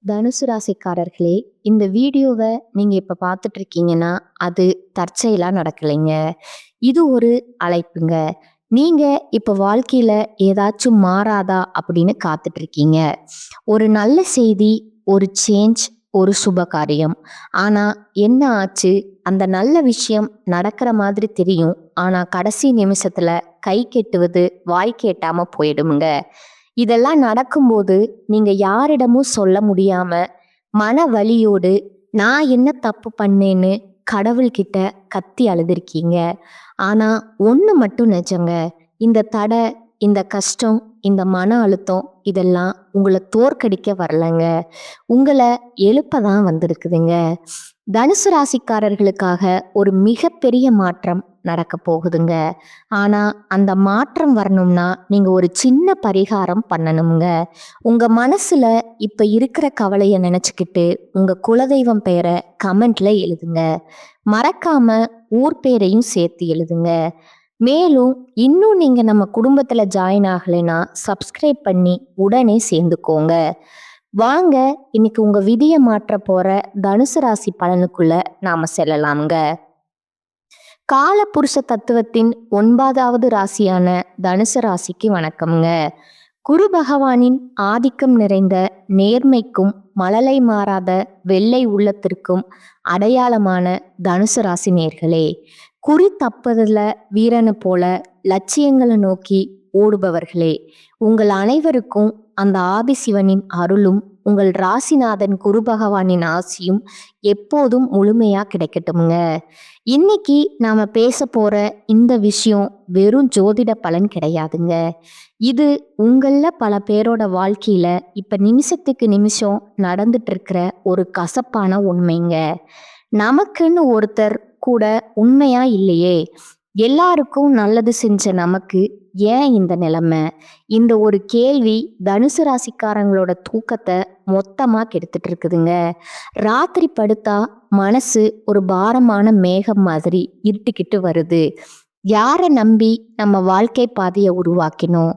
தனுசு ராசிக்காரர்களே, இந்த வீடியோவை நீங்க இப்ப பார்த்துட்டு இருக்கீங்கன்னா, அது தற்செயலா நடக்கலைங்க. இது ஒரு அழைப்புங்க. நீங்க இப்ப வாழ்க்கையில ஏதாச்சும் மாறாதா அப்படின்னு காத்துட்டு இருக்கீங்க. ஒரு நல்ல செய்தி, ஒரு சேஞ்ச், ஒரு சுப காரியம். ஆனா என்ன ஆச்சு? அந்த நல்ல விஷயம் நடக்கிற மாதிரி தெரியும். ஆனா கடைசி நிமிஷத்துல கை கெட்டுவது வாய் கேட்டாம போயிடுமுங்க. இதெல்லாம் நடக்கும்போது நீங்க யாரிடமும் சொல்ல முடியாம மன வலியோடு நான் என்ன தப்பு பண்ணேன்னு கடவுள்கிட்ட கத்தி அழுதுருக்கீங்க. ஆனா ஒண்ணு மட்டும் நிஜங்க. இந்த தடை, இந்த கஷ்டம், இந்த மன அழுத்தம் இதெல்லாம் உங்களை தோற்கடிக்க வரலங்க. உங்களை எழுப்ப தான் வந்திருக்குதுங்க. தனுசு ராசிக்காரர்களுக்காக ஒரு மிகப்பெரிய மாற்றம் நடக்க போகுதுங்க. ஆனா அந்த மாற்றம் வரணும்னா நீங்க ஒரு சின்ன பரிகாரம் பண்ணணுங்க. உங்க மனசுல இப்ப இருக்கிற கவலைய நினைச்சுக்கிட்டு உங்க குலதெய்வம் பெயரை கமெண்ட்ல எழுதுங்க. மறக்காம ஊர் பேரையும் சேர்த்து எழுதுங்க. மேலும் இன்னும் நீங்க நம்ம குடும்பத்துல ஜாயின் ஆகலைன்னா சப்ஸ்கிரைப் பண்ணி உடனே சேர்ந்துக்கோங்க. வாங்க இன்னைக்கு உங்க விதியை மாற்ற போற தனுசு ராசி பலனுக்குள்ள நாம செல்லலாம்ங்க. காலபுருஷ தத்துவத்தின் 9வது ராசியான தனுசு ராசிக்கு வணக்கம்ங்க. குரு பகவானின் ஆதிக்கம் நிறைந்த நேர்மைக்கும் மழலை மாறாத வெள்ளை உள்ளத்திற்கும் அடையாளமான தனுசு ராசி நேர்களே, குறி தப்பதில் வீரனை போல லட்சியங்களை நோக்கி ஓடுபவர்களே, உங்கள் அனைவருக்கும் அந்த ஆதிசிவனின் அருளும் உங்கள் ராசிநாதன் குரு பகவானின் ஆசியும் எப்போதும் முழுமையா கிடைக்கட்டுமுங்க. இன்னைக்கு நாம பேச போற இந்த விஷயம் வெறும் ஜோதிட பலன் கிடையாதுங்க. இது உங்கள பல பேரோட வாழ்க்கையில இப்ப நிமிஷத்துக்கு நிமிஷம் நடந்துட்டு இருக்கிற ஒரு கசப்பான உண்மைங்க. நமக்குன்னு ஒருத்தர் கூட உண்மையா இல்லையே, எல்லாருக்கும் நல்லது செஞ்ச நமக்கு ஏன் இந்த நிலைமை? இந்த ஒரு கேள்வி தனுசு ராசிக்காரங்களோட தூக்கத்தை மொத்தமா கெடுத்துட்டு இருக்குதுங்க. ராத்திரி படுத்தா மனசு ஒரு பாரமான மேகம் மாதிரி இருட்டிக்கிட்டு வருது. யாரை நம்பி நம்ம வாழ்க்கை பாதையை உருவாக்கினோம்?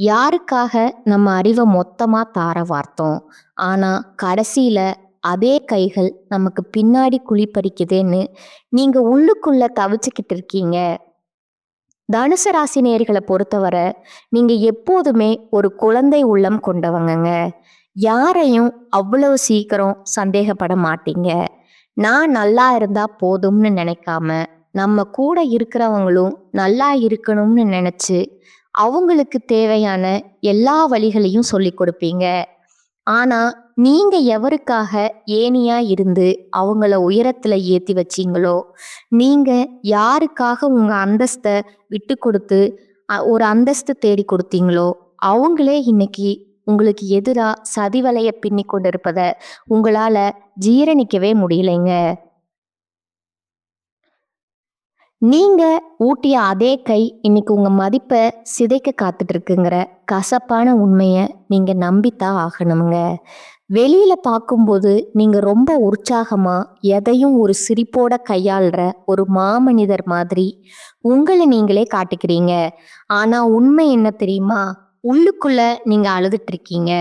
யாருக்காக நம்ம அறிவை மொத்தமா தார வார்த்தோம்? ஆனா கடைசியில அதே கைகள் நமக்கு பின்னாடி குழி பறிக்குதேன்னு நீங்க உள்ளுக்குள்ள தவிச்சுக்கிட்டு இருக்கீங்க. தனுசு ராசி நேயர்களை பொறுத்தவரை நீங்க எப்போதுமே ஒரு குழந்தை உள்ளம் கொண்டவங்கங்க. யாரையும் அவ்வளவு சீக்கிரம் சந்தேகப்பட மாட்டீங்க. நான் நல்லா இருந்தா போதும்னு நினைக்காம நம்ம கூட இருக்கிறவங்களும் நல்லா இருக்கணும்னு நினைச்சு அவங்களுக்கு தேவையான எல்லா வழிகளையும் சொல்லி கொடுப்பீங்க. ஆனா நீங்க எவருக்காக ஏனியா இருந்து அவங்கள உயரத்துல ஏத்தி வச்சீங்களோ, நீங்க யாருக்காக உங்க அந்தஸ்தை விட்டு கொடுத்து ஒரு அந்தஸ்து தேடி கொடுத்தீங்களோ, அவங்களே இன்னைக்கு உங்களுக்கு எதிரா சதி வலைய பின்னி கொண்டிருப்பத உங்களால ஜீரணிக்கவே முடியலைங்க. நீங்க ஊட்டிய அதே கை இன்னைக்கு உங்க மதிப்பை சிதைக்க காத்துட்டு இருக்குங்கிற கசப்பான உண்மையை நீங்க நம்பித்தான் ஆகணுங்க. வெளியில பார்க்கும்போது நீங்க ரொம்ப உற்சாகமா எதையும் ஒரு சிரிப்போட கையாளுற ஒரு மாமனிதர் மாதிரி உங்களை நீங்களே காட்டிக்கிறீங்க. ஆனா உண்மை என்ன தெரியுமா? உள்ளுக்குள்ள நீங்க அழுதுட்டு இருக்கீங்க.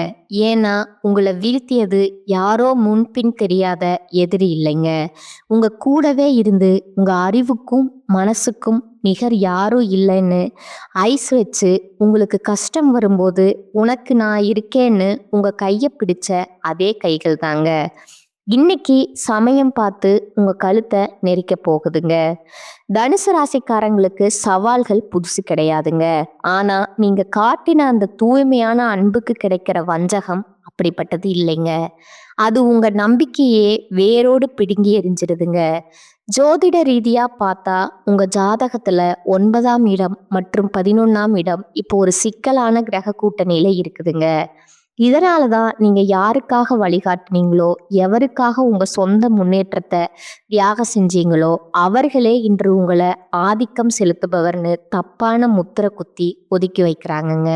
ஏன்னா உங்களை வீழ்த்தியது யாரோ முன்பின் தெரியாத எதிரி இல்லைங்க. உங்க கூடவே இருந்து உங்க அறிவுக்கும் மனசுக்கும் நிகர் யாரும் இல்லைன்னு ஐஸ் வச்சு உங்களுக்கு கஷ்டம் வரும்போது உனக்கு நான் இருக்கேன்னு உங்க கையை பிடிச்ச அதே கைகள் தாங்க இன்னைக்கு சமயம் பார்த்து உங்க கழுத்தை நெரிக்க போகுதுங்க. தனுசு ராசிக்காரங்களுக்கு சவால்கள் புதுசு கிடையாதுங்க. ஆனா நீங்க காட்டின அந்த தூய்மையான அன்புக்கு கிடைக்கிற வஞ்சகம் அப்படிப்பட்டது இல்லைங்க. அது உங்க நம்பிக்கையே வேரோடு பிடுங்கி எரிஞ்சிருதுங்க. ஜோதிட ரீதியா பார்த்தா உங்க ஜாதகத்துல 9ஆம் இடம் மற்றும் 11ஆம் இடம் இப்போ ஒரு சிக்கலான கிரக கூட்டணியில இருக்குதுங்க. இதனாலதான் நீங்க யாருக்காக வழிகாட்டினீங்களோ, எவருக்காக உங்க சொந்த முன்னேற்றத்தை தியாகம் செஞ்சீங்களோ, அவர்களே இன்று உங்களை ஆதிக்கம் செலுத்துபவர்னு தப்பான முத்திரை குத்தி ஒதுக்கி வைக்கிறாங்கங்க.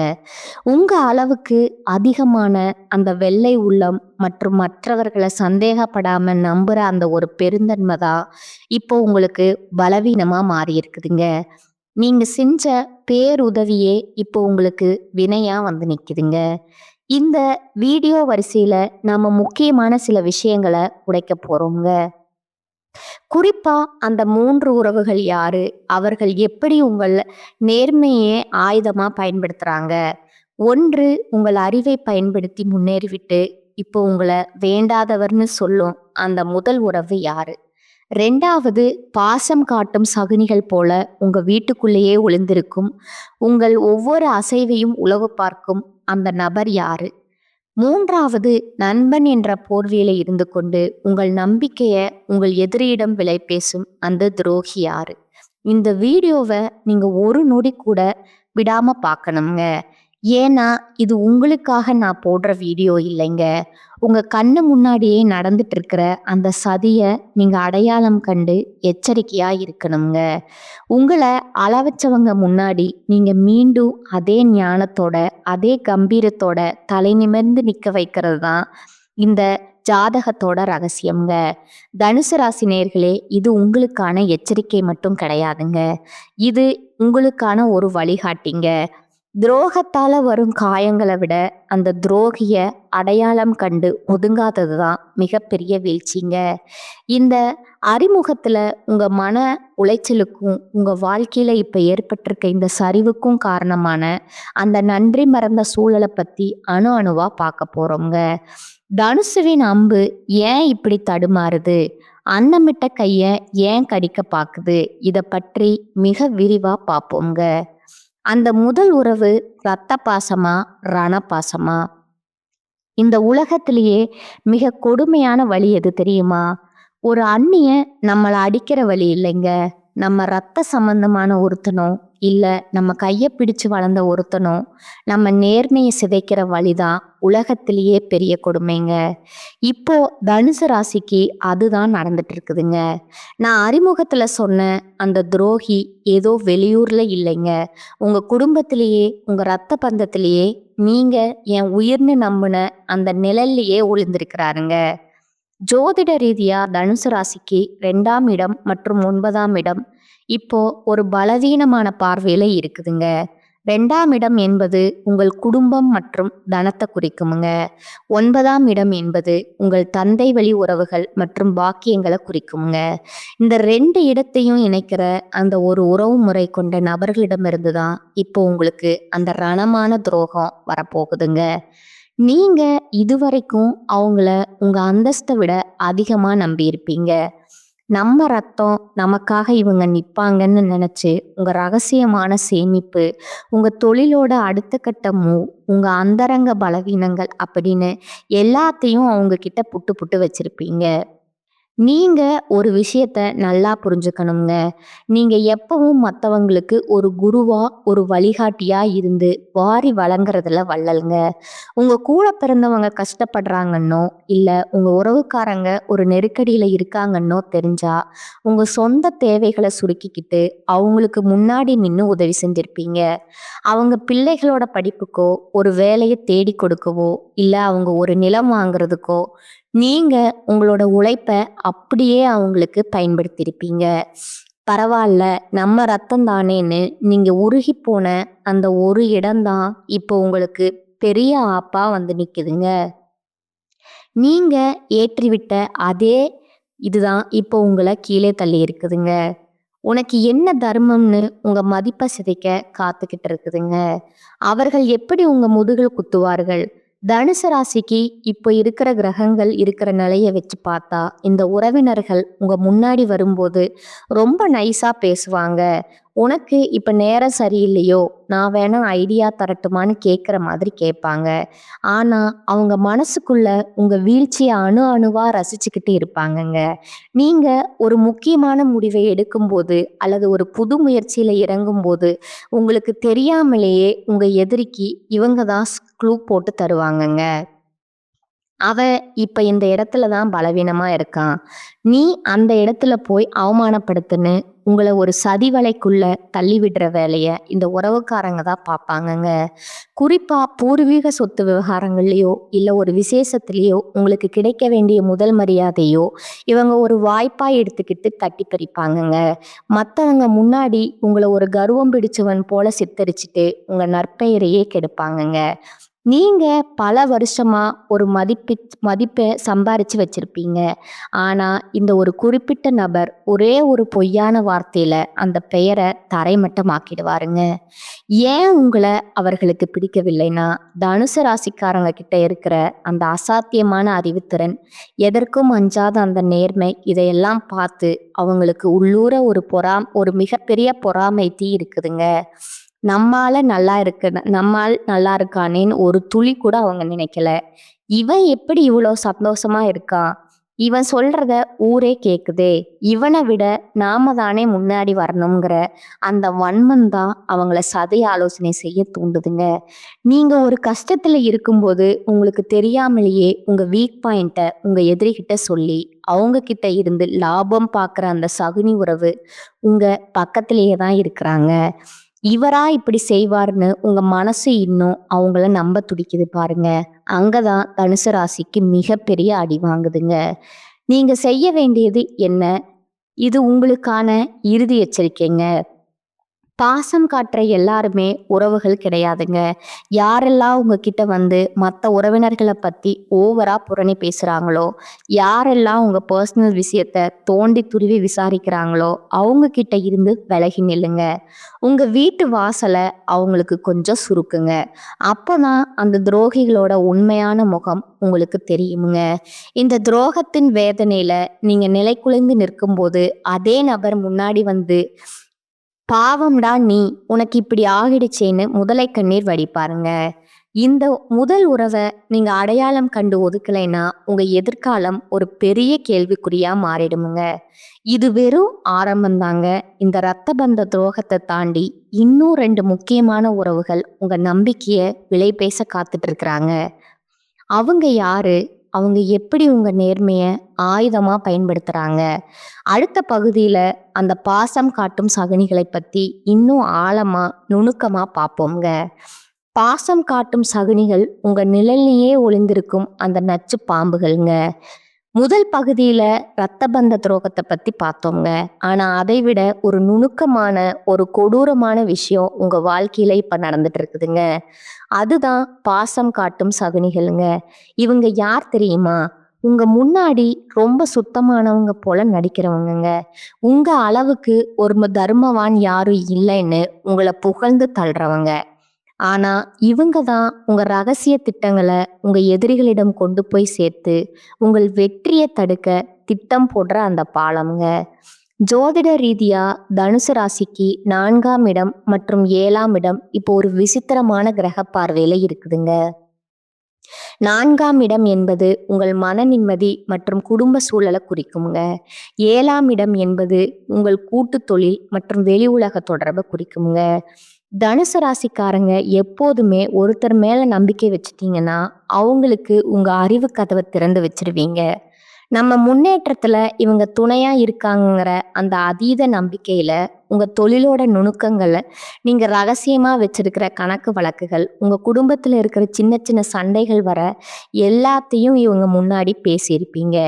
உங்க அளவுக்கு அதிகமான அந்த வெள்ளை உள்ளம் மற்றும் மற்றவர்களை சந்தேகப்படாம நம்புற அந்த ஒரு பெருந்தன்மை தான் இப்போ உங்களுக்கு பலவீனமா மாறி இருக்குதுங்க. நீங்க செஞ்ச பேருதவியே இப்போ உங்களுக்கு வினையா வந்து நிக்குதுங்க. இந்த வீடியோ வரிசையில நாம முக்கியமான சில விஷயங்களை உடைக்க போறோங்க. குறிப்பா அந்த 3 உறவுகள் யாரு? அவர்கள் எப்படி உங்கள் நேர்மையை ஆயுதமா பயன்படுத்துறாங்க? 1 உங்கள் அறிவை பயன்படுத்தி முன்னேறிவிட்டு, இப்போ உங்கள வேண்டாதவர்ன்னு சொல்லும் அந்த முதல் உறவு யாரு? 2வது பாசம் காட்டும் சகுனிகள் போல உங்க வீட்டுக்குள்ளேயே ஒளிந்திருக்கும், உங்கள் ஒவ்வொரு அசைவையும் உளவு பார்க்கும் அந்த நபர் யாரு? 3வது நண்பன் என்ற போர்வையில இருந்து கொண்டு உங்கள் நம்பிக்கைய உங்கள் எதிரியிடம் விலை பேசும் அந்த துரோகி யாரு? இந்த வீடியோவை நீங்க ஒரு நொடி கூட விடாம பார்க்கணுங்க. ஏன்னா இது உங்களுக்காக நான் போடுற வீடியோ இல்லைங்க. உங்க கண்ணு முன்னாடியே நடந்துட்டு இருக்கிற அந்த சதிய நீங்க அடையாளம் கண்டு எச்சரிக்கையா இருக்கணுங்க. உங்களை அளவச்சவங்க முன்னாடி நீங்க மீண்டும் அதே ஞானத்தோட அதே கம்பீரத்தோட தலை நிமிர்ந்து நிக்க வைக்கிறது தான் இந்த ஜாதகத்தோட ரகசியம்ங்க. தனுசு ராசி நேயர்களே, இது உங்களுக்கான எச்சரிக்கை மட்டும் கிடையாதுங்க. இது உங்களுக்கான ஒரு வழிகாட்டிங்க. துரோகத்தால வரும் காயங்களை விட அந்த துரோகிய அடையாளம் கண்டு ஒதுங்காதது தான் மிகப்பெரிய வீழ்ச்சிங்க. இந்த அறிமுகத்துல உங்க மன உளைச்சலுக்கும் உங்க வாழ்க்கையில இப்ப ஏற்பட்டிருக்க இந்த சரிவுக்கும் காரணமான அந்த நன்றி மறந்த சூழலை பத்தி அணு அணுவா பார்க்க போறோங்க. தனுசுவின் அம்பு ஏன் இப்படி தடுமாறுது? அன்னமிட்ட கைய ஏன் கடிக்க பாக்குது? இத பற்றி மிக விரிவா பார்ப்போங்க. அந்த முதல் உறவு இரத்த பாசமா, ரண பாசமா? இந்த உலகத்திலேயே மிக கொடுமையான வலி எது தெரியுமா? ஒரு அந்நியன் நம்மளை அடிக்கிற வலி இல்லைங்க. நம்ம ரத்த சம்பந்தமான ஒருத்தனோ, இல்ல நம்ம கையை பிடிச்சு வளர்ந்த ஒருத்தனோ நம்ம நேர்மையை சிதைக்கிற வழிதான் உலகத்திலேயே பெரிய கொடுமைங்க. இப்போ தனுசு ராசிக்கு அதுதான் நடந்துட்டு இருக்குதுங்க. நான் அறிமுகத்துல சொன்ன அந்த துரோகி ஏதோ வெளியூர்ல இல்லைங்க. உங்க குடும்பத்திலேயே உங்க ரத்த பந்தத்திலேயே நீங்க என் உயிர்னு நம்பின அந்த நிழல்லையே ஒளிந்திருக்கிறாருங்க. ஜோதிட ரீதியா தனுசு ராசிக்கு 2ஆம் இடம் மற்றும் 9ஆம் இடம் இப்போ ஒரு பலவீனமான பார்வையில இருக்குதுங்க. 2ஆம் இடம் என்பது உங்கள் குடும்பம் மற்றும் தனத்தை குறிக்குமுங்க. 9ஆம் இடம் என்பது உங்கள் தந்தை வழி உறவுகள் மற்றும் பாக்கியங்களை குறிக்குங்க. இந்த 2 இடத்தையும் இணைக்கிற அந்த ஒரு உறவு முறை கொண்ட நபர்களிடமிருந்து தான் இப்போ உங்களுக்கு அந்த ரணமான துரோகம் வரப்போகுதுங்க. நீங்க இதுவரைக்கும் அவங்கள உங்க அந்தஸ்தை விட அதிகமா நம்பியிருப்பீங்க. நம்ம ரத்தம் நமக்காக இவங்க நிப்பாங்கன்னு நினைச்சு உங்க ரகசியமான சேமிப்பு, உங்க தொழிலோட அடுத்த கட்ட மூவ், உங்க அந்தரங்க பலவீனங்கள் அப்படின்னு எல்லாத்தையும் அவங்க கிட்ட புட்டு புட்டு வச்சிருப்பீங்க. நீங்க ஒரு விஷயத்த நல்லா புரிஞ்சுக்கணுங்க. நீங்க எப்பவும் மத்தவங்களுக்கு ஒரு குருவா, ஒரு வழிகாட்டியா இருந்து வாரி வழங்குறதுல வள்ளல்ங்க. உங்க கூட பிறந்தவங்க கஷ்டப்படுறாங்கன்னோ, இல்ல உங்க உறவுக்காரங்க ஒரு நெருக்கடியில இருக்காங்கன்னோ தெரிஞ்சா, உங்க சொந்த தேவைகளை சுருக்கிக்கிட்டு அவங்களுக்கு முன்னாடி நின்னு உதவி செஞ்சிருப்பீங்க. அவங்க பிள்ளைகளோட படிப்புக்கோ, ஒரு வேலையை தேடி கொடுக்கவோ, இல்ல அவங்க ஒரு நிலம் வாங்குறதுக்கோ, நீங்க உங்களோட உழைப்ப அப்படியே அவங்களுக்கு பயன்படுத்தியிருப்பீங்க. பரவாயில்ல, நம்ம ரத்தம் தானேன்னு நீங்க உருகி போன அந்த ஒரு இடம்தான் இப்போ உங்களுக்கு பெரிய ஆப்பா வந்து நிக்குதுங்க. நீங்க ஏற்றிவிட்ட அதே இதுதான் இப்போ உங்களை கீழே தள்ளி இருக்குதுங்க. உனக்கு என்ன தர்மம்னு உங்க மதிப்பை சிதைக்க காத்துக்கிட்டு இருக்குதுங்க. அவர்கள் எப்படி உங்க முதுகில் குத்துவார்கள்? தனுசு ராசிக்கு இப்போ இருக்கிற கிரகங்கள் இருக்கிற நிலையை வச்சு பார்த்தா இந்த உறவினர்கள் உங்க முன்னாடி வரும்போது ரொம்ப நைஸா பேசுவாங்க. உனக்கு இப்ப நேரம் சரியில்லையோ, நான் வேணா ஐடியா தரட்டுமான்னு கேட்குற மாதிரி கேட்பாங்க. ஆனா அவங்க மனசுக்குள்ள உங்க வீழ்ச்சியை அணு அணுவா ரசிச்சுக்கிட்டு இருப்பாங்கங்க. நீங்க ஒரு முக்கியமான முடிவை எடுக்கும்போது அல்லது ஒரு புது முயற்சியில இறங்கும்போது உங்களுக்கு தெரியாமலேயே உங்க எதிரிக்கு இவங்க தான் க்ளூ போட்டு தருவாங்கங்க. அவன் இப்ப இந்த இடத்துல தான் பலவீனமா இருக்கான். நீ அந்த இடத்துல போய் அவமானப்படுத்துன்னு உங்களை ஒரு சதி வலைக்குள்ள தள்ளி விடுற வேலைய இந்த உறவுக்காரங்க தான் பார்ப்பாங்கங்க. குறிப்பா பூர்வீக சொத்து விவகாரங்கள்லயோ இல்ல ஒரு விசேஷத்திலேயோ உங்களுக்கு கிடைக்க வேண்டிய முதல் மரியாதையோ இவங்க ஒரு வாய்ப்பா எடுத்துக்கிட்டு தட்டி பறிப்பாங்கங்க. மற்றவங்க முன்னாடி உங்களை ஒரு கர்வம் பிடிச்சவன் போல சித்தரிச்சுட்டு உங்க நற்பெயரையே கெடுப்பாங்கங்க. நீங்க பல வருஷமா ஒரு மதிப்பை சம்பாரிச்சு வச்சிருப்பீங்க. ஆனா, இந்த ஒரு குறிப்பிட்ட நபர் ஒரே ஒரு பொய்யான வார்த்தையில அந்த பெயர தரைமட்டமாக்கிடுவாருங்க. ஏன் உங்கள அவர்களுக்கு பிடிக்கவில்லைன்னா, தனுசு ராசிக்காரங்க கிட்ட இருக்கிற அந்த அசாத்தியமான அறிவுத்திறன், எதற்கும் அஞ்சாத அந்த நேர்மை, இதையெல்லாம் பார்த்து அவங்களுக்கு உள்ளூர ஒரு மிகப்பெரிய பொறாமை தீ இருக்குதுங்க. நம்மால் நல்லா இருக்கானேன்னு ஒரு துளி கூட அவங்க நினைக்கல. இவன் எப்படி இவ்வளோ சந்தோஷமா இருக்கான்? இவன் சொல்றத ஊரே கேக்குதே! இவன விட நாம தானே முன்னாடி வரணுங்கிற அந்த வன்மம் தான் அவங்கள சதி ஆலோசனை செய்ய தூண்டுதுங்க. நீங்க ஒரு கஷ்டத்துல இருக்கும்போது உங்களுக்கு தெரியாமலேயே உங்க வீக் பாயிண்ட்ட உங்க எதிரிகிட்ட சொல்லி, அவங்க கிட்ட இருந்து லாபம் பார்க்குற அந்த சகுனி உறவு உங்க பக்கத்திலேயே தான் இருக்கிறாங்க. இவரா இப்படி செய்வார்ன்னு உங்க மனசு இன்னும் அவங்கள நம்ப துடிக்குது பாருங்க. அங்கதான் தனுசு ராசிக்கு மிகப்பெரிய அடி வாங்குதுங்க. நீங்க செய்ய வேண்டியது என்ன? இது உங்களுக்கான இறுதி எச்சரிக்கைங்க. பாசம் காட்டுற எல்லாருமே உறவுகள் கிடையாதுங்க. யாரெல்லாம் உங்ககிட்ட வந்து மற்ற உறவினர்களை பத்தி ஓவரா புரணி பேசுறாங்களோ, யாரெல்லாம் உங்க பர்சனல் விஷயத்த தோண்டி துருவி விசாரிக்கிறாங்களோ, அவங்க கிட்ட இருந்து விலகி நில்லுங்க. உங்க வீட்டு வாசலை அவங்களுக்கு கொஞ்சம் சுருக்குங்க. அப்பதான் அந்த துரோகிகளோட உண்மையான முகம் உங்களுக்கு தெரியுமுங்க. இந்த துரோகத்தின் வேதனையில நீங்க நிலைகுலைந்து நிற்கும்போது அதே நபர் முன்னாடி வந்து, பாவம்டா நீ, உனக்கு இப்படி ஆகிடுச்சேன்னு முதலை கண்ணீர் வடிப்பாருங்க. இந்த முதல் உறவை நீங்க அடையாளம் கண்டு ஒதுக்கலைன்னா உங்க எதிர்காலம் ஒரு பெரிய கேள்விக்குறியா மாறிடுமுங்க. இது வெறும் ஆரம்பம்தாங்க. இந்த இரத்த பந்த துரோகத்தை தாண்டி இன்னும் 2 முக்கியமான உறவுகள் உங்க நம்பிக்கைய விலை பேச காத்துட்டு இருக்கிறாங்க. அவங்க யாரு? அவங்க எப்படி உங்க நேர்மைய ஆயுதமா பயன்படுத்துறாங்க? அடுத்த பகுதியில அந்த பாசம் காட்டும் சகுனிகளை பத்தி இன்னும் ஆழமா, நுணுக்கமா பார்ப்போம்ங்க. பாசம் காட்டும் சகுனிகள் உங்க நிழல்லையே ஒளிந்திருக்கும் அந்த நச்சு பாம்புகள்ங்க. முதல் பகுதியில இரத்த பந்த துரோகத்தை பத்தி பார்த்தோம்ங்க. ஆனா அதை விட ஒரு நுணுக்கமான, ஒரு கொடூரமான விஷயம் உங்க வாழ்க்கையில இப்ப நடந்துட்டு இருக்குதுங்க. அதுதான் பாசம் காட்டும் சகுனிகள்ங்க. இவங்க யார் தெரியுமா? உங்க முன்னாடி ரொம்ப சுத்தமானவங்க போல நடிக்கிறவங்கங்க. உங்க அளவுக்கு ஒரு தர்மவான் யாரும் இல்லைன்னு உங்களை புகழ்ந்து தள்ளுறவங்க. ஆனா இவங்க தான் உங்க ரகசிய திட்டங்களை உங்க எதிரிகளிடம் கொண்டு போய் சேர்த்து உங்கள் வெற்றியை தடுக்க திட்டம் போடுற அந்த பாலம்ங்க. ஜோதிட ரீதியா தனுசு ராசிக்கு 4ஆம் இடம் மற்றும் 7ஆம் இடம் இப்போ ஒரு விசித்திரமான கிரக பார்வையில இருக்குதுங்க. 4ஆம் இடம் என்பது உங்கள் மன நிம்மதி மற்றும் குடும்ப சூழலை குறிக்குங்க. 7ஆம் இடம் என்பது உங்கள் கூட்டு தொழில் மற்றும் வெளி உலக தொடர்பை குறிக்குங்க. தனுசு ராசிக்காரங்க எப்போதுமே ஒருத்தர் மேல நம்பிக்கை வச்சுட்டீங்கன்னா அவங்களுக்கு உங்க அறிவு கதவை திறந்து வச்சிருவீங்க. நம்ம முன்னேற்றத்துல இவங்க துணையா இருக்காங்கங்கிற அந்த அதீத நம்பிக்கையில உங்க தொழிலோட நுணுக்கங்களை, நீங்க ரகசியமா வச்சிருக்கிற கணக்கு வழக்குகள், உங்க குடும்பத்துல இருக்கிற சின்ன சின்ன சண்டைகள் வர எல்லாத்தையும் இவங்க முன்னாடி பேசியிருப்பீங்க.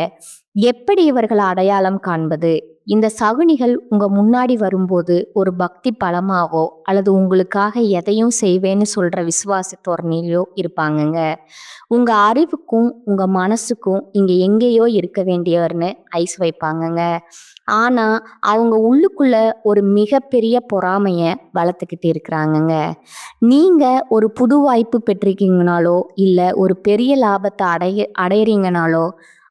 எப்படி இவர்களை அடையாளம் காண்பது? இந்த சகுனிகள் உங்க முன்னாடி வரும்போது ஒரு பக்தி பலமாவோ அல்லது உங்களுக்காக எதையும் செய்வேன்னு சொல்ற விசுவாச தோரணையிலோ இருப்பாங்கங்க. உங்க அறிவுக்கும் உங்க மனசுக்கும் இங்க எங்கேயோ இருக்க வேண்டியவர்னு ஐஸ் வைப்பாங்கங்க. ஆனா அவங்க உள்ளுக்குள்ள ஒரு மிகப்பெரிய பொறாமைய வளர்த்துக்கிட்டு இருக்கிறாங்கங்க. நீங்க ஒரு புது வாய்ப்பு பெற்றிருக்கீங்கனாலோ இல்ல ஒரு பெரிய லாபத்தை அடையறீங்கனாலோ,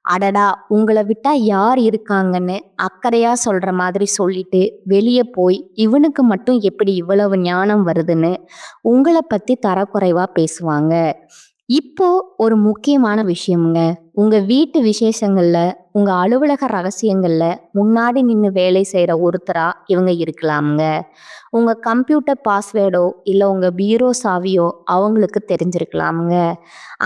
அடடா உங்களை விட்டா யார் இருக்காங்கன்னு அக்கறையா சொல்ற மாதிரி சொல்லிட்டு வெளியே போய் இவனுக்கு மட்டும் எப்படி இவ்வளவு ஞானம் வருதுன்னு உங்களை பத்தி தரக்குறைவா பேசுவாங்க. இப்போ ஒரு முக்கியமான விஷயம்ங்க. உங்க வீட்டு விசேஷங்கள்ல, உங்க அலுவலக ரகசியங்கள்ல முன்னாடி நின்னு வேலை செய்யற ஒருத்தரா இவங்க இருக்கலாம்ங்க. உங்க கம்ப்யூட்டர் பாஸ்வேர்டோ இல்ல உங்க பீரோ சாவியோ அவங்களுக்கு தெரிஞ்சிருக்கலாம்ங்க.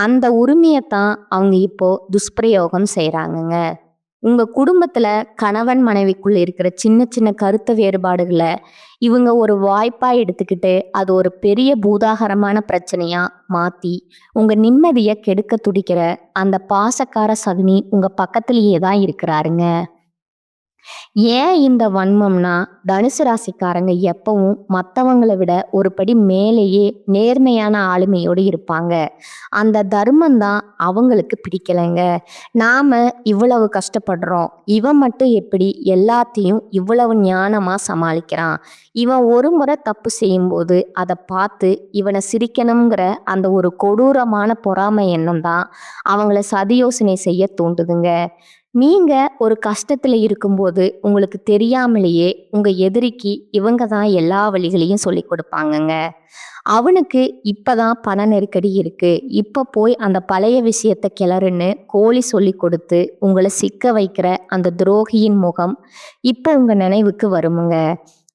அந்த உரிமையத்தான் அவங்க இப்போ துஷ்பிரயோகம் செய்றாங்கங்க. உங்க குடும்பத்துல கணவன் மனைவிக்குள்ள இருக்கிற சின்ன சின்ன கருத்து வேறுபாடுகளை இவங்க ஒரு வாய்ப்பா எடுத்துக்கிட்டு அது ஒரு பெரிய பூதாகரமான பிரச்சனையா மாத்தி உங்க நிம்மதியை கெடுக்க துடிக்கிற அந்த பாசக்கார சகுனி உங்க பக்கத்திலேயே தான் இருக்கிறாருங்க. ஏன் இந்த வன்மம்னா, தனுசு ராசிக்காரங்க எப்பவும் மத்தவங்கள விட ஒரு படி மேலேயே நேர்மையான ஆளுமையோடு இருப்பாங்க. அந்த தர்மம் தான் அவங்களுக்கு பிடிக்கலைங்க. நாம இவ்வளவு கஷ்டப்படுறோம். இவன் மட்டும் எப்படி எல்லாத்தையும் இவ்வளவு ஞானமா சமாளிக்கிறான்? இவன் ஒரு முறை தப்பு செய்யும்போது அத பார்த்து இவன சிரிக்கணுங்கிற அந்த ஒரு கொடூரமான பொறாமை எண்ணம் தான் அவங்கள சதியோசனை செய்ய தூண்டுதுங்க. நீங்க ஒரு கஷ்டத்துல இருக்கும்போது உங்களுக்கு தெரியாமலேயே உங்க எதிரிக்கு இவங்க தான் எல்லா வழிகளையும் சொல்லிக் கொடுப்பாங்கங்க. அவனுக்கு இப்பதான் பண நெருக்கடி இருக்கு. இப்ப போய் அந்த பழைய விஷயத்த கிளறுன்னு கோழி சொல்லி கொடுத்து உங்களை சிக்க வைக்கிற அந்த துரோகியின் முகம் இப்ப உங்க நினைவுக்கு வருமுங்க.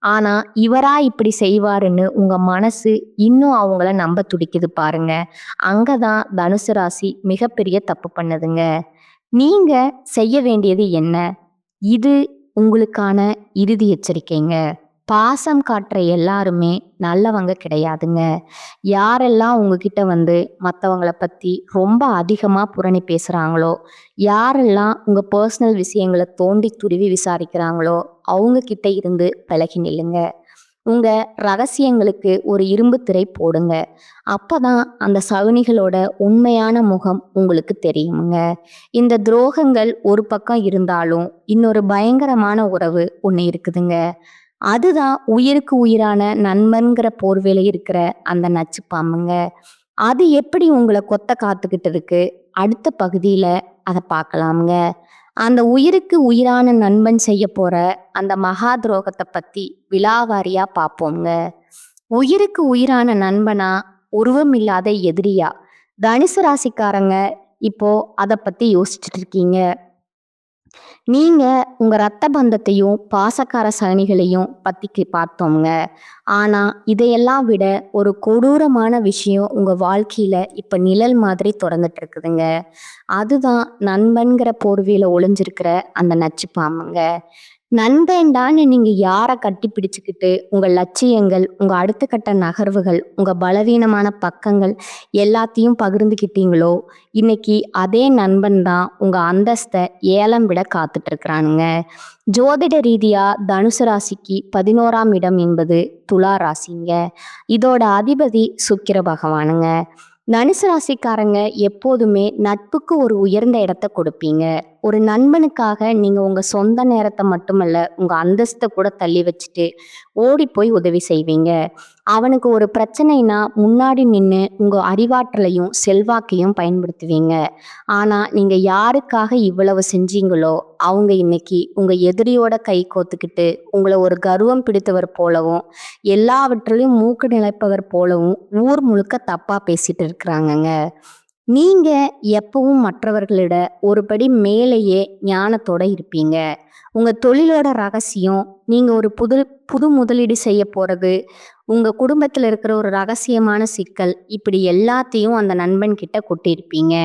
ஆனா இவரா இப்படி செய்வாருன்னு உங்க மனசு இன்னும் அவங்கள நம்ப துடிக்குது பாருங்க. அங்கதான் தனுசு ராசி மிகப்பெரிய தப்பு பண்ணுதுங்க. நீங்க செய்ய வேண்டியது என்ன? இது உங்களுக்கான இறுதி எச்சரிக்கைங்க. பாசம் காட்டுற எல்லாருமே நல்லவங்க கிடையாதுங்க. யாரெல்லாம் உங்ககிட்ட வந்து மற்றவங்கள பத்தி ரொம்ப அதிகமா புரணி பேசுறாங்களோ, யாரெல்லாம் உங்க பர்சனல் விஷயங்களை தோண்டி துருவி விசாரிக்கிறாங்களோ, அவங்க கிட்ட இருந்து விலகி நில்லுங்க. உங்க ரகசியங்களுக்கு ஒரு இரும்பு திரை போடுங்க. அப்பதான் அந்த சகுனிகளோட உண்மையான முகம் உங்களுக்கு தெரியுமுங்க. இந்த துரோகங்கள் ஒரு பக்கம் இருந்தாலும் இன்னொரு பயங்கரமான உறவு ஒண்ணு இருக்குதுங்க. அதுதான் உயிருக்கு உயிரான நண்பன்கிற போர்வையில இருக்கிற அந்த நச்சு பாம்புங்க. அது எப்படி உங்களை கொத்த காத்துக்கிட்டு இருக்கு? அடுத்த பகுதியில அதை பார்க்கலாமுங்க. அந்த உயிருக்கு உயிரான நண்பன் செய்ய போற அந்த மகா துரோகத்தை பத்தி விலாவாரியா பார்ப்போங்க. உயிருக்கு உயிரான நண்பனா, உருவம் இல்லாத எதிரியா? தனுசு ராசிக்காரங்க இப்போ அதை பத்தி யோசிச்சுட்டு இருக்கீங்க. நீங்க உங்க ரத்த பந்தத்தையும் பாசக்கார சகனிகளையும் பத்தி பார்த்தோங்க. ஆனா இதையெல்லாம் விட ஒரு கொடூரமான விஷயம் உங்க வாழ்க்கையில இப்ப நிழல் மாதிரி தொடர்ந்துட்டு இருக்குதுங்க. அதுதான் நண்பன்கிற போர்வையில ஒளிஞ்சிருக்கிற அந்த நச்சு பாம்புங்க. நண்பன்டான்னு நீங்க யாரை கட்டி பிடிச்சுக்கிட்டு உங்க லட்சியங்கள், உங்க அடுத்த கட்ட நகர்வுகள், உங்க பலவீனமான பக்கங்கள் எல்லாத்தையும் பகிர்ந்துக்கிட்டீங்களோ, இன்னைக்கு அதே நண்பன் தான் உங்க அந்தஸ்தை ஏலம் விட காத்துட்டு இருக்கிறானுங்க. ஜோதிட ரீதியா தனுசு ராசிக்கு 11ஆம் இடம் என்பது துலா ராசிங்க. இதோட அதிபதி சுக்கிர பகவானுங்க. தனுசு ராசிக்காரங்க எப்போதுமே நட்புக்கு ஒரு உயர்ந்த இடத்த கொடுப்பீங்க. ஒரு நண்பனுக்காக நீங்க உங்க சொந்த நேரத்தை மட்டுமல்ல, உங்க அந்தஸ்தை கூட தள்ளி வச்சுட்டு ஓடி போய் உதவி செய்வீங்க. அவனுக்கு ஒரு பிரச்சனைனா முன்னாடி நின்று உங்க அறிவாற்றலையும் செல்வாக்கையும் பயன்படுத்துவீங்க. ஆனா நீங்க யாருக்காக இவ்வளவு செஞ்சீங்களோ, அவங்க இன்னைக்கு உங்க எதிரியோட கை கோத்துக்கிட்டு உங்களை ஒரு கர்வம் பிடித்தவர் போலவும், எல்லாவற்றிலையும் மூக்கு நிலைப்பவர் போலவும் ஊர் முழுக்க தப்பா பேசிட்டு இருக்கிறாங்கங்க. நீங்க எப்பவும் மற்றவர்களிட ஒரு படி மேலேயே ஞானத்தோட இருப்பீங்க. உங்க தொழிலோட ரகசியம், நீங்க ஒரு புது முதலீடு செய்ய போறது, உங்க குடும்பத்துல இருக்கிற ஒரு ரகசியமான சிக்கல், இப்படி எல்லாத்தையும் அந்த நண்பன் கிட்ட கொட்டியிருப்பீங்க.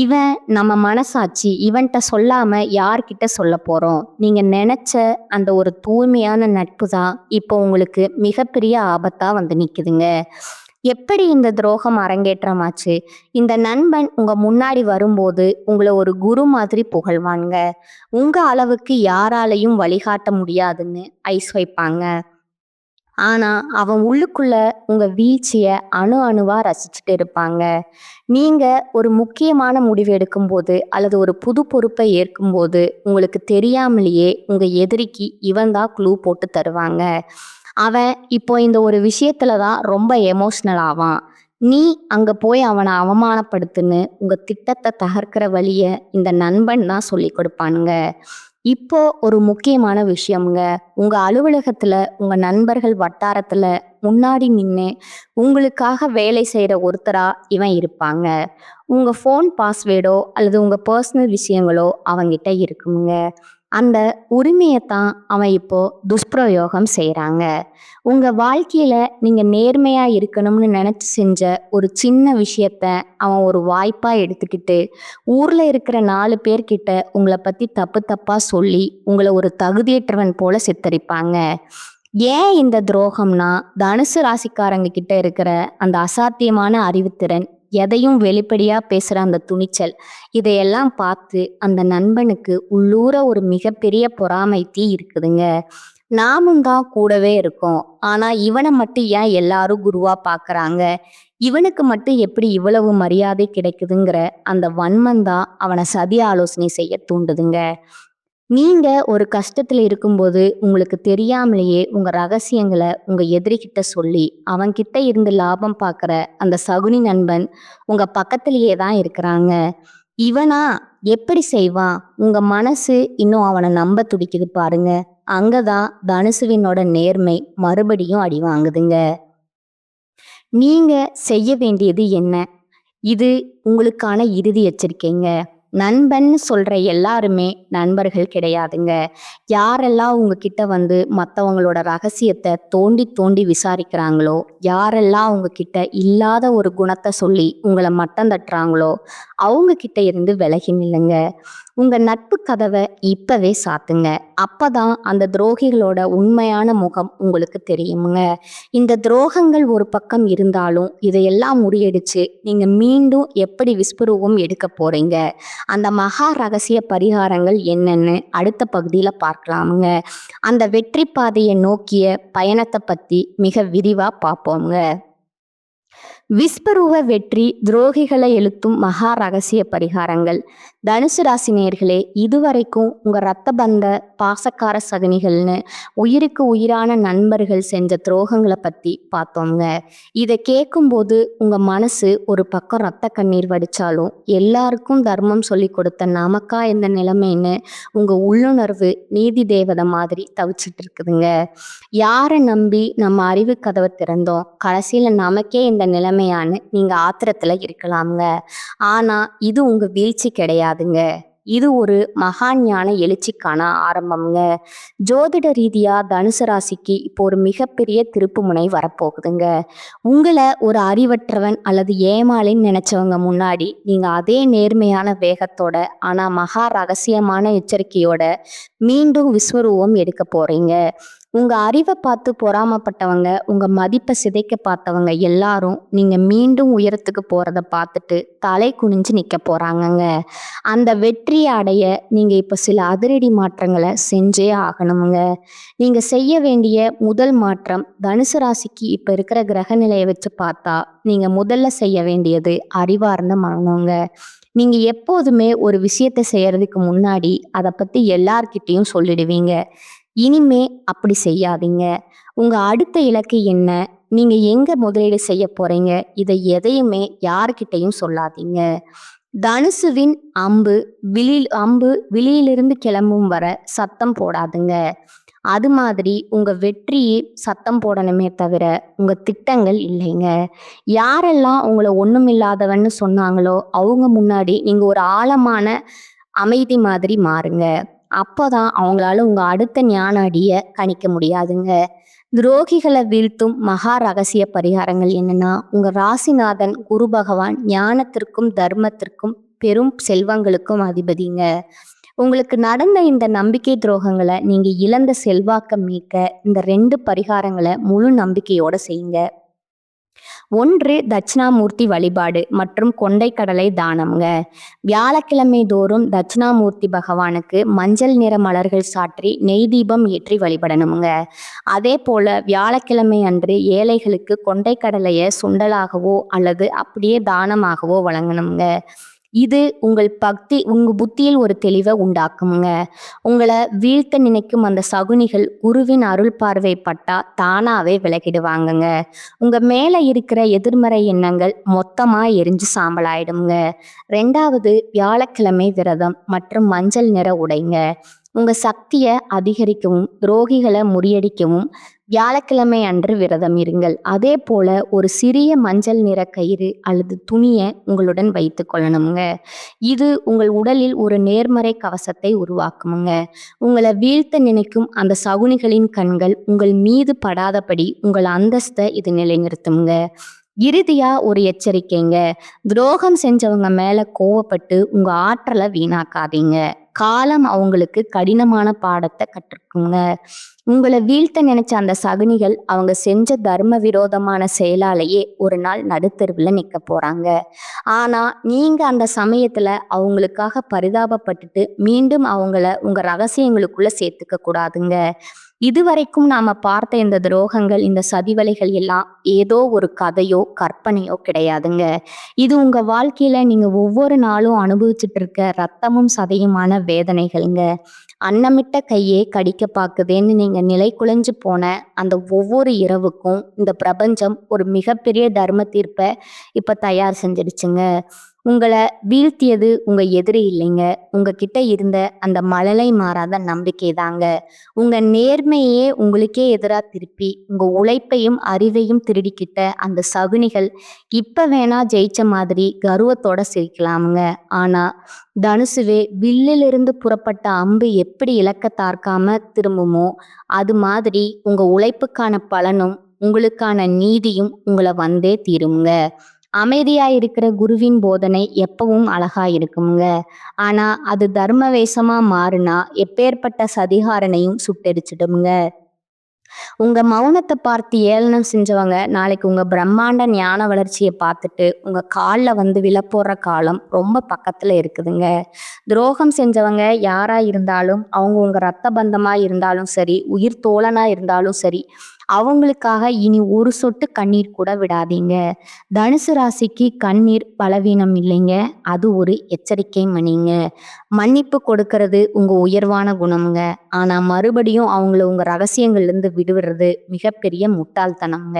இவன் நம்ம மனசாட்சி, இவன்கிட்ட சொல்லாம யார்கிட்ட சொல்ல போறோம்? நீங்க நினைச்ச அந்த ஒரு தூய்மையான நட்பு தான் இப்போ உங்களுக்கு மிகப்பெரிய ஆபத்தா வந்து நிக்குதுங்க. எப்படி இந்த துரோகம் அரங்கேற்றமாச்சு? இந்த நண்பன் உங்க முன்னாடி வரும்போது உங்களை ஒரு குரு மாதிரி புகழ்வாங்க. உங்க அளவுக்கு யாராலையும் வழிகாட்ட முடியாதுன்னு ஐஸ் வைப்பாங்க. ஆனா அவன் உள்ளுக்குள்ள உங்க வீழ்ச்சிய அணு அணுவா ரசிச்சுட்டு இருப்பாங்க. நீங்க ஒரு முக்கியமான முடிவு எடுக்கும்போது அல்லது ஒரு புது பொறுப்பை ஏற்கும்போது உங்களுக்கு தெரியாமலேயே உங்க எதிரிக்கு இவன் தான் க்ளூ போட்டு தருவாங்க. அவன் இப்போ இந்த ஒரு விஷயத்துல தான் ரொம்ப எமோஷ்னல் ஆவான். நீ அங்க போய் அவனை அவமானப்படுத்துன்னு உங்க திட்டத்தை தகர்க்கிற வழிய இந்த நண்பன் தான் சொல்லி கொடுப்பானுங்க. இப்போ ஒரு முக்கியமான விஷயம்ங்க. உங்க அலுவலகத்துல உங்க நண்பர்கள் வட்டாரத்துல முன்னாடி நின்று உங்களுக்காக வேலை செய்யற ஒருத்தரா இவன் இருப்பாங்க. உங்க ஃபோன் பாஸ்வேர்டோ அல்லது உங்க பர்சனல் விஷயங்களோ அவங்கிட்ட இருக்குங்க. அந்த உரிமையைத்தான் அவன் இப்போ துஷ்பிரயோகம் செய்கிறாங்க. உங்க வாழ்க்கையில நீங்க நேர்மையா இருக்கணும்னு நினைச்சு செஞ்ச ஒரு சின்ன விஷயத்த அவன் ஒரு வாய்ப்பா எடுத்துக்கிட்டு ஊர்ல இருக்கிற 4 பேர்கிட்ட உங்களை பத்தி தப்பு தப்பா சொல்லி உங்களை ஒரு தகுதியற்றவன் போல சித்தரிப்பாங்க. ஏன் இந்த துரோகம்னா, தனுசு ராசிக்காரங்க கிட்ட இருக்கிற அந்த அசாத்தியமான அறிவுத்திறன் எதையும் வெளிப்படையா பேசுற அந்த துணிச்சல், இதையெல்லாம் பார்த்து அந்த நண்பனுக்கு உள்ளூர ஒரு மிகப்பெரிய பொறாமை தீ இருக்குதுங்க. நாமும் தான் கூடவே இருக்கோம். ஆனா இவனை மட்டும் ஏன் எல்லாரும் குருவா பார்க்கறாங்க? இவனுக்கு மட்டும் எப்படி இவ்வளவு மரியாதை கிடைக்குதுங்கிற அந்த வன்மம் தான் அவனை சதி ஆலோசனை செய்ய தூண்டுதுங்க. நீங்க ஒரு கஷ்டத்துல இருக்கும்போது உங்களுக்கு தெரியாமலேயே உங்க ரகசியங்களை உங்க எதிரிகிட்ட சொல்லி அவன்கிட்ட இருந்து லாபம் பார்க்குற அந்த சகுனி நண்பன் உங்க பக்கத்திலேயே தான் இருக்கிறாங்க. இவனா எப்படி செய்வான்? உங்க மனசு இன்னும் அவனை நம்ப துடிக்குது பாருங்க. அங்கதான் தனுசுவினோட நேர்மை மறுபடியும் அடி வாங்குதுங்க. நீங்க செய்ய வேண்டியது என்ன? இது உங்களுக்கான இறுதி எச்சரிக்கைங்க. நண்பன்னு சொல்ற எல்லாருமே நண்பர்கள் கிடையாதுங்க. யாரெல்லாம் உங்ககிட்ட வந்து மற்றவங்களோட ரகசியத்தை தோண்டி தோண்டி விசாரிக்கிறாங்களோ, யாரெல்லாம் உங்ககிட்ட இல்லாத ஒரு குணத்தை சொல்லி உங்களை மட்டம் தட்டுறாங்களோ, அவங்க கிட்ட இருந்து விலகி நில்லுங்க. உங்க நட்பு கதவை இப்பவே சாத்துங்க. அப்பதான் அந்த துரோகிகளோட உண்மையான முகம் உங்களுக்கு தெரியுமுங்க. இந்த துரோகங்கள் ஒரு பக்கம் இருந்தாலும் இதையெல்லாம் முறியடிச்சு நீங்க மீண்டும் எப்படி விஸ்வரூபம் எடுக்க போறீங்க? அந்த மகா ரகசிய பரிகாரங்கள் என்னன்னு அடுத்த பகுதியில பார்க்கலாமுங்க. அந்த வெற்றி பாதையை நோக்கிய பயணத்தை பத்தி மிக விரிவா பார்ப்போங்க. விஸ்வரூப வெற்றி, துரோகிகளை எழுத்தும் மகா ரகசிய பரிகாரங்கள். தனுசு ராசி நேயர்களே, இதுவரைக்கும் உங்க ரத்த பந்த பாசக்கார சகுனிகள்னு உயிருக்கு உயிரான நண்பர்கள் செஞ்ச துரோகங்களை பத்தி பார்த்தோங்க. இதை கேட்கும்போது உங்க மனசு ஒரு பக்கம் ரத்த கண்ணீர் வடிச்சாலும், எல்லாருக்கும் தர்மம் சொல்லி கொடுத்த நமக்கா இந்த நிலைமைன்னு உங்க உள்ளுணர்வு நீதி தேவதை மாதிரி தவிச்சிட்டு இருக்குதுங்க. யாரை நம்பி நம்ம அறிவு கதவை திறந்தோம், கடைசியில நமக்கே இந்த நிலைமையான்னு நீங்க ஆத்திரத்துல இருக்கலாம்ங்க. ஆனா இது உங்க வீழ்ச்சி கிடையாதுங்க. இது ஒரு மகாஞான எழுச்சிக்கான ஆரம்பம்ங்க. ஜோதிட ரீதியா தனுசு ராசிக்கு இப்போ ஒரு மிகப்பெரிய திருப்பு முனை வரப்போகுதுங்க. உங்களை ஒரு அறிவற்றவன் அல்லது ஏமாளின்னு நினைச்சவங்க முன்னாடி நீங்க அதே நேர்மையான வேகத்தோட ஆனா மகா ரகசியமான எச்சரிக்கையோட மீண்டும் விஸ்வரூபம் எடுக்க போறீங்க. உங்க அறிவை பார்த்து பொறாமப்பட்டவங்க, உங்க மதிப்பை சிதைக்க பார்த்தவங்க எல்லாரும் நீங்க மீண்டும் உயரத்துக்கு போறத பார்த்துட்டு தலை குனிஞ்சு நிக்க போறாங்கங்க. அந்த வெற்றியை அடைய நீங்க இப்ப சில அதிரடி மாற்றங்களை செஞ்சே ஆகணுங்க. நீங்க செய்ய வேண்டிய முதல் மாற்றம், தனுசு ராசிக்கு இப்ப இருக்கிற கிரக நிலையை வச்சு பார்த்தா நீங்க முதல்ல செய்ய வேண்டியது அறிவார்ந்த மனங்க. நீங்க எப்போதுமே ஒரு விஷயத்தை செய்யறதுக்கு முன்னாடி அதை பத்தி எல்லார்கிட்டையும் சொல்லிடுவீங்க. இனிமே அப்படி செய்யாதீங்க. உங்க அடுத்த இலக்கு என்ன? நீங்க எங்க முதலீடு செய்ய போறீங்க? இதை எதையுமே யாருக்கிட்டையும் சொல்லாதீங்க. தனுசுவின் அம்பு விழியிலிருந்து கிளம்பும் வர சத்தம் போடாதுங்க. அது மாதிரி உங்க வெற்றியே சத்தம் போடணுமே தவிர உங்க திட்டங்கள் இல்லைங்க. யாரெல்லாம் உங்களை ஒண்ணுமில்லாதவன்னு சொன்னாங்களோ அவங்க முன்னாடி நீங்க ஒரு ஆழமான அமைதி மாதிரி மாறுங்க. அப்போதான் அவங்களால உங்க அடுத்த ஞான அடிய கணிக்க முடியாதுங்க. துரோகிகளை வீழ்த்தும் மகா ரகசிய பரிகாரங்கள் என்னன்னா, உங்க ராசிநாதன் குரு பகவான் ஞானத்திற்கும் தர்மத்திற்கும் பெரும் செல்வங்களுக்கும் அதிபதிங்க. உங்களுக்கு நடந்த இந்த நம்பிக்கை துரோகங்களை நீங்க இழந்த செல்வாக்க மீட்க இந்த 2 பரிகாரங்களை முழு நம்பிக்கையோட செய்யுங்க. 1 தட்சிணாமூர்த்தி வழிபாடு மற்றும் கொண்டைக்கடலை தானம்ங்க. வியாழக்கிழமை தோறும் தட்சிணாமூர்த்தி பகவானுக்கு மஞ்சள் நிற மலர்கள் சாற்றி நெய் தீபம் ஏற்றி வழிபடணுங்க. அதே போல வியாழக்கிழமை அன்று ஏழைகளுக்கு கொண்டைக்கடலையை சுண்டலாகவோ அல்லது அப்படியே தானமாகவோ வழங்கணுங்க. இது உங்க புத்தியில் ஒரு தெளிவை உண்டாக்குங்க. உங்களை வீழ்த்த நினைக்கும் அந்த சகுனிகள் குருவின் அருள் பார்வை பட்டா தானாவே விலகிடுவாங்கங்க. உங்க மேல இருக்கிற எதிர்மறை எண்ணங்கள் மொத்தமா எரிஞ்சு சாம்பலாயிடுங்க. 2வது வியாழக்கிழமை விரதம் மற்றும் மஞ்சள் நிற உடைங்க. உங்க சக்தியை அதிகரிக்கவும் துரோகிகளை முறியடிக்கவும் வியாழக்கிழமை அன்று விரதம் இருங்கள். அதே போல ஒரு சிறிய மஞ்சள் நிற கயிறு அல்லது துணியை உங்களுடன் வைத்து கொள்ளணுங்க. இது உங்கள் உடலில் ஒரு நேர்மறை கவசத்தை உருவாக்குமுங்க. உங்களை வீழ்த்த நினைக்கும் அந்த சகுனிகளின் கண்கள் உங்கள் மீது படாதபடி உங்கள் அந்தஸ்தை இது நிலைநிறுத்துங்க. இறுதியா ஒரு எச்சரிக்கைங்க. துரோகம் செஞ்சவங்க மேல கோவப்பட்டு உங்க ஆற்றலை வீணாக்காதீங்க. காலம் அவங்களுக்கு கடினமான பாடத்தை கற்றுக்குங்க. உங்களை வீழ்த்த நினைச்ச அந்த சகுனிகள் அவங்க செஞ்ச தர்ம விரோதமான செயலாலேயே ஒரு நாள் நடுத்தெருவில் நிற்க போறாங்க. ஆனா நீங்க அந்த சமயத்துல அவங்களுக்காக பரிதாபப்பட்டுட்டு மீண்டும் அவங்கள உங்க ரகசியங்களுக்குள்ள சேர்த்துக்க கூடாதுங்க. இதுவரைக்கும் நாம பார்த்த இந்த துரோகங்கள், இந்த சதிவலைகள் எல்லாம் ஏதோ ஒரு கதையோ கற்பனையோ கிடையாதுங்க. இது உங்க வாழ்க்கையில நீங்க ஒவ்வொரு நாளும் அனுபவிச்சுட்டு இருக்க ரத்தமும் சதையுமான வேதனைகள்ங்க. அன்னமிட்ட கையே கடிக்க பாக்குதேன்னு நீங்க நிலை குலைஞ்சு போன அந்த ஒவ்வொரு இரவுக்கும் இந்த பிரபஞ்சம் ஒரு மிகப்பெரிய தர்ம தீர்ப்பை இப்ப தயார் செஞ்சிடுச்சுங்க. உங்களை வீழ்த்தியது உங்க எதிரி இல்லைங்க, உங்ககிட்ட இருந்த அந்த மழலை மாறாத நம்பிக்கை தாங்க. உங்க நேர்மையே உங்களுக்கே எதிராக திருப்பி உங்க உழைப்பையும் அறிவையும் திருடிக்கிட்ட அந்த சகுனிகள் இப்ப வேணா ஜெயிச்ச மாதிரி கர்வத்தோட சிரிக்கலாமுங்க. ஆனா தனுசுவே வில்லிலிருந்து புறப்பட்ட அம்பு எப்படி இலக்க தார்க்காம திரும்புமோ அது மாதிரி உங்க உழைப்புக்கான பலனும் உங்களுக்கான நீதியும் உங்களை வந்தே தீருங்க. அமைதியா இருக்கிற குருவின் போதனை எப்பவும் அழகா இருக்குங்க. ஆனா அது தர்ம வேஷமா மாறுனா எப்பேற்பட்ட சதிகாரனையும் சுட்டெரிச்சிடுங்க. உங்க மௌனத்தை பார்த்து ஏளனம் செஞ்சவங்க நாளைக்கு உங்க பிரம்மாண்ட ஞான வளர்ச்சியை பார்த்துட்டு உங்க காலில் வந்து விழப்போற காலம் ரொம்ப பக்கத்துல இருக்குதுங்க. துரோகம் செஞ்சவங்க யாரா இருந்தாலும், அவங்க உங்க ரத்த பந்தமா இருந்தாலும் சரி, உயிர் தோழனா இருந்தாலும் சரி, அவங்களுக்காக இனி ஒரு சொட்டு கண்ணீர் கூட விடாதீங்க. தனுசு ராசிக்கு கண்ணீர் பலவீனம் இல்லைங்க, அது ஒரு எச்சரிக்கை மணிங்க. மன்னிப்பு கொடுக்கறது உங்க உயர்வான குணம்ங்க. ஆனா மறுபடியும் அவங்கள உங்க ரகசியங்கள்ல இருந்து விடுவிடுறது மிகப்பெரிய முட்டாள்தனம்ங்க.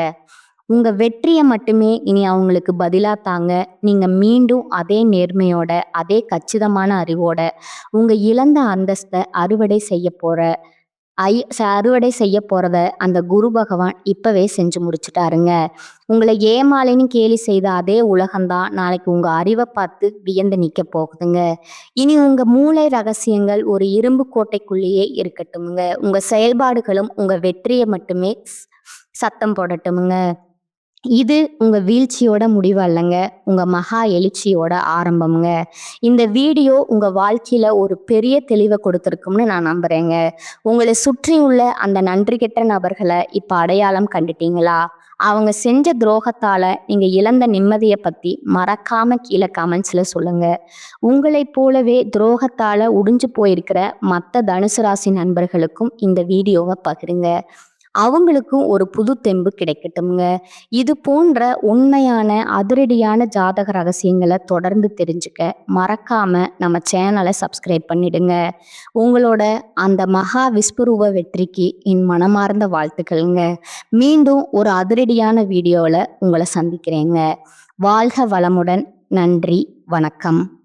உங்க வெற்றியை மட்டுமே இனி அவங்களுக்கு பதிலா தாங்க. நீங்க மீண்டும் அதே நேர்மையோட, அதே கச்சிதமான அறிவோட உங்க இழந்த அந்தஸ்தை அறுவடை செய்ய போறத அந்த குரு பகவான் இப்பவே செஞ்சு முடிச்சுட்டாருங்க. உங்களை ஏமாளின்னு கேலி செய்த அதே உலகம்தான் நாளைக்கு உங்க அறிவை பார்த்து வியந்து நிக்க போகுதுங்க. இனி உங்க மூளை ரகசியங்கள் ஒரு இரும்பு கோட்டைக்குள்ளேயே இருக்கட்டுமுங்க. உங்க செயல்பாடுகளும் உங்க வெற்றியை மட்டுமே சத்தம் போடட்டுமுங்க. இது உங்க வீழ்ச்சியோட முடிவு அல்லங்க, உங்க மகா எழுச்சியோட ஆரம்பம்ங்க. இந்த வீடியோ உங்க வாழ்க்கையில ஒரு பெரிய தெளிவை கொடுத்துருக்கும்னு நான் நம்புறேங்க. உங்களை சுற்றி உள்ள அந்த நன்றி கெட்ட நபர்களை இப்ப அடையாளம் கண்டுட்டீங்களா? அவங்க செஞ்ச துரோகத்தால நீங்க இழந்த நிம்மதியை பத்தி மறக்காம கீழே கமெண்ட்ஸ்ல சொல்லுங்க. உங்களை போலவே துரோகத்தால உடைஞ்சு போயிருக்கிற மற்ற தனுசு ராசி நண்பர்களுக்கும் இந்த வீடியோவை பகிருங்க. அவங்களுக்கும் ஒரு புது தெம்பு கிடைக்கட்டும்ங்க. இது போன்ற உண்மையான அதிரடியான ஜாதக ரகசியங்களை தொடர்ந்து தெரிஞ்சுக்க மறக்காம நம்ம சேனலை சப்ஸ்கிரைப் பண்ணிடுங்க. உங்களோட அந்த மகா விஸ்வரூப வெற்றிக்கு என் மனமார்ந்த வாழ்த்துக்கள்ங்க. மீண்டும் ஒரு அதிரடியான வீடியோவில் உங்களை சந்திக்கிறேங்க. வாழ்க வளமுடன். நன்றி, வணக்கம்.